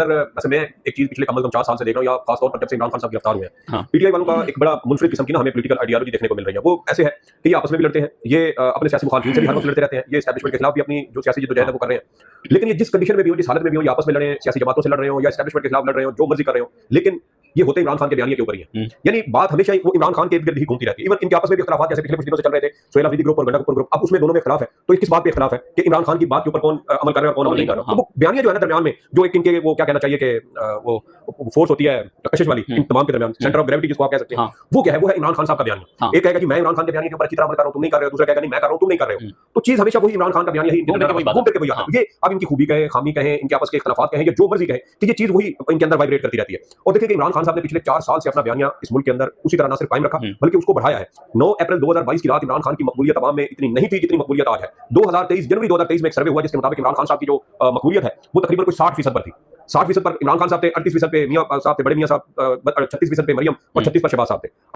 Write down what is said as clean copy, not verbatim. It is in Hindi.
वैसे मैं एक चीज पिछले कम से कम 4 साल से देख रहा हूँ, या खासतौर पर जब से इमरान खान साहब गिरफ्तार हुए हैं, हाँ। पीटीआई वालों का एक बड़ा मुनफरिद किस्म की ना हमें पॉलिटिकल आइडियोलॉजी देखने को मिल रही है। वो ऐसे है कि ये आपस में भी लड़ते हैं, ये अपने सियासी मुखालिफिन से भी हर वक्त लड़ते रहते हैं, ये एस्टैब्लिशमेंट के खिलाफ भी अपनी जो सियासी जद्दोजहद है वो कर रहे हैं। लेकिन ये जिस कंडीशन में भी हो, जिस हालत में भी हो, ये आपस में लड़े, सियासी जमातों से लड़ रहे हो या एस्टैब्लिशमेंट के खिलाफ लड़ रहे हो, जो मर्जी कर रहे हो, लेकिन ये होते इमरान खान के बयानिए के ऊपर ही है। यानी बात हमेशा वो इमरान खान के इर्द गिर्द ही घूमती रहती है। इवन इनके आपस में भी इख्तिलाफ जैसे पिछले कुछ दिनों से चल रहे थे, सोहेल अफरीदी ग्रुप और गंडा कपूर ग्रुप, अब उसमें दोनों में इख्तिलाफ है। तो किस बात पे इख्तिलाफ है कि इमरान खान की बात के ऊपर कौन अमल कर रहा है और कौन अमल नहीं कर रहा। तो वो बयानिया जो है ना दरमियान में, जो एक इनके वो क्या कहना चाहिए कि वो फोर्स होती है कशिश वाली इन तमाम के दरमियान, सेंटर ऑफ ग्रेविटी जिसको आप कह सकते हैं, वो क्या है? वो है इमरान खान साहब का बयानिया। एक कहेगा कि मैं इमरान खान के बयानिए के ऊपर अच्छी तरह अमल कर रहा हूं, तुम नहीं कर रहे हो, दूसरा कहेगा नहीं मैं कर रहा हूं, तुम नहीं कर रहे हो। तो चीज हमेशा वही इमरान खान का बयानिया ही घूम करके वही आता है। ये अब इनकी खूबी कहें, खामी कहें, इनके आपस के इख्तिलाफात कहें, या जो मर्जी कहें, कि ये चीज वही इनके अंदर वाइब्रेट करती रहती है। और देखिए कि इमरान खान साहब ने पिछले 4 साल से अपना बयानिया इस मुल्क के अंदर उसी तरह ना सिर्फ कायम रखा बल्कि उसको बढ़ाया है। 9 अप्रैल 2022 की रात इमरान खान की मकबूलियत अवाम में इतनी नहीं थी जितनी मकबूलियत आज है। 2023 जनवरी 2023 में एक सर्वे हुआ जिसके मुताबिक इमरान खान साहब की जो मकबूलियत है वो तकरीबन कोई 60% पर थी। 60% पर इमरान खान साहब थे, 38% पे मियां साहब थे, बड़े मियां साहब, 36% पे मरियम और 36 पर शहबाज साहब थे।